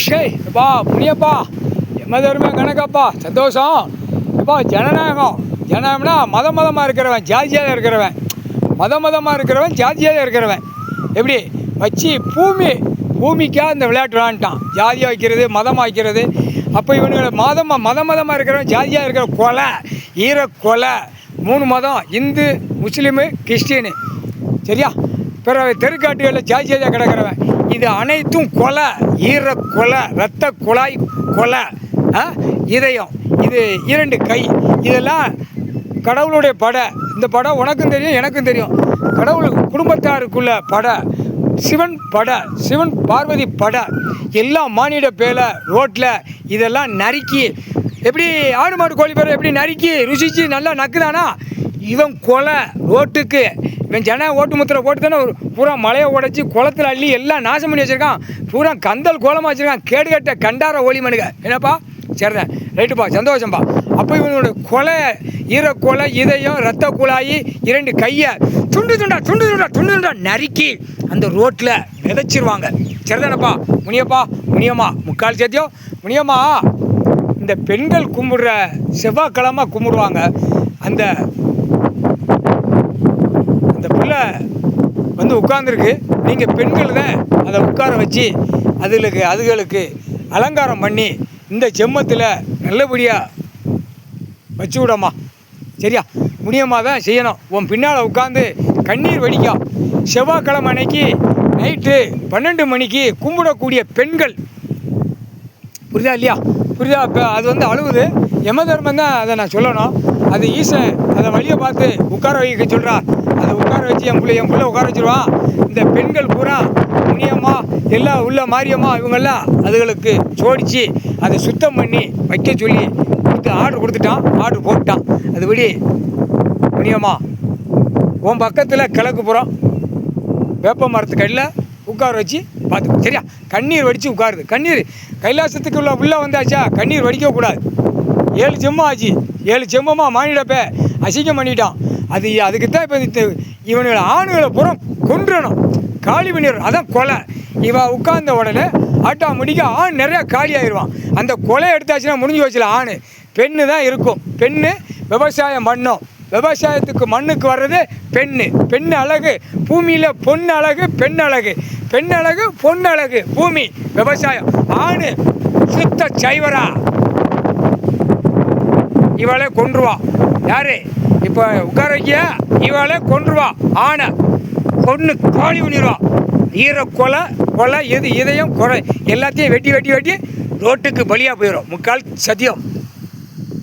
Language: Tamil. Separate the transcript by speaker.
Speaker 1: ஷேய் எப்பா புனியப்பா எம்மதருமே கணக்கப்பா சந்தோஷம் எப்பா ஜனநாயகம். ஜனநாயகம்னா மதமாக இருக்கிறவன் ஜாதியாக இருக்கிறவன், மதமாக இருக்கிறவன் ஜாதியாக இருக்கிறவன் எப்படி வச்சு பூமிக்காக இந்த விளையாட்டு விளாண்டான். ஜாதியாக வைக்கிறது மதமாக வைக்கிறது. அப்போ இவனுங்களை மதமாக இருக்கிறவன் ஜாதியாக இருக்கிற கொலை ஈரக்கொலை 3 மதம் இந்து முஸ்லீமு கிறிஸ்டின்னு சரியா. பிறகு தெருக்காட்டுகளில் ஜாதியாக கிடக்கிறவன் இது அனைத்தும் கொலை ஈரக்கொலை இரத்த குழாய் கொலை இதயம் இது 2 கை இதெல்லாம் கடவுளுடைய படை. இந்த படம் உனக்கும் தெரியும் எனக்கும் தெரியும். கடவுள் குடும்பத்தாருக்குள்ள படை சிவன் படை சிவன் பார்வதி படை எல்லாம் மானிட பேலை ரோட்டில் இதெல்லாம் நறுக்கி எப்படி ஆடு மாடு கோழி பேரை எப்படி நறுக்கி ருசிச்சு நல்லா நக்குதானா இவன் கொலை ரோட்டுக்கு இவன் ஓட்டு முத்திரை போட்டு தானே பூரா மலையை உடைச்சி குளத்தில் அள்ளி எல்லாம் நாசம் பண்ணி வச்சுருக்கான். பூரா கந்தல் கோலமாக வச்சுருக்கான். கேடுகட்ட கண்டார ஓலி மனுங்க என்னப்பா சரிதான் ரைட்டுப்பா சந்தோஷம்பா. அப்போ இவனோட கொலை ஈரக்கொலை இதயம் இரத்த குழாயி 2 கையை துண்டு துண்டா நறுக்கி அந்த ரோட்டில் விதைச்சிருவாங்க. சரிதானப்பா முனியம்மா முக்கால் சேர்த்தியோ முனியம்மா. இந்த பெண்கள் கும்பிடுற செவ்வாய்க்கிழமை கும்பிடுவாங்க. அந்த அந்த பிள்ளை வந்து உட்காந்துருக்கு. நீங்கள் பெண்கள் தான் அதை உட்கார வச்சு அதுகளுக்கு அலங்காரம் பண்ணி இந்த செம்மத்தில் நல்லபடியாக வச்சு விடம்மா சரியா. முனியமாக தான் செய்யணும். உன் பின்னால் உட்காந்து கண்ணீர் வடிக்கும். செவ்வாய்க்கிழமை அன்னைக்கு நைட்டு 12 மணிக்கு கும்பிடக்கூடிய பெண்கள் புரியுதா இல்லையா புரியுதா. இப்போ அது வந்து அழுகுது யமதர்மம் தான் அதை நான் சொல்லணும். அது ஈசன் அதை வழியை பார்த்து உட்கார வைக்க சொல்கிறா. அதை உட்கார வச்சு என் பிள்ளை உட்கார வச்சுருவான். இந்த பெண்கள் பூரா முனியம்மா எல்லாம் உள்ள மாரியம்மா இவங்கெல்லாம் அதுகளுக்கு சோடிச்சு அதை சுத்தம் பண்ணி வைக்க சொல்லி ஆர்டர் கொடுத்துட்டான். ஆர்டர் போட்டான். அதுபடி முனியம்மா உன் பக்கத்தில் கிழக்கு புறம் வேப்ப மரத்துக்கு அடியில் உட்கார வச்சு பார்த்து சரியா. கண்ணீர் வடித்து உட்காருது. கண்ணீர் கைலாசத்துக்கு உள்ளே வந்தாச்சா கண்ணீர் வடிக்கக்கூடாது. 7 செம்மம் ஆச்சு. 7 செம்மமாக மானிடப்ப அசிங்கம் பண்ணிட்டான். அதுக்கு தான் இப்போ இவனுங்களை ஆணுகளை புறம் கொன்றணும் காலி பண்ணிடணும். அதான் கொலை. இவன் உட்கார்ந்த உடனே ஆட்டோமேட்டிக்கா ஆண் நிறையா காலி ஆயிடுவான். அந்த கொலை எடுத்தாச்சுன்னா முடிஞ்சு வச்சுல ஆண் பெண்ணு தான் இருக்கும். பெண்ணு விவசாயம் பண்ணும். விவசாயத்துக்கு மண்ணுக்கு வர்றது பெண்ணு அழகு. பூமியில் பொண்ணு அழகு பெண் அழகு பெண் அழகு பொண்ணு அழகு பூமி விவசாயம். ஆண் சுத்த சைவரா இவளே கொன்றுவா. யாரு இப்போ உட்கார வைக்கியா இவளே கொன்றுவா. ஆணை பொண்ணு காலி பண்ணிடுவா. ஈரக்கொலை இதயம் குறை எல்லாத்தையும் வெட்டி ரோட்டுக்கு பலியாக போயிடும். முக்கால் சத்தியம்.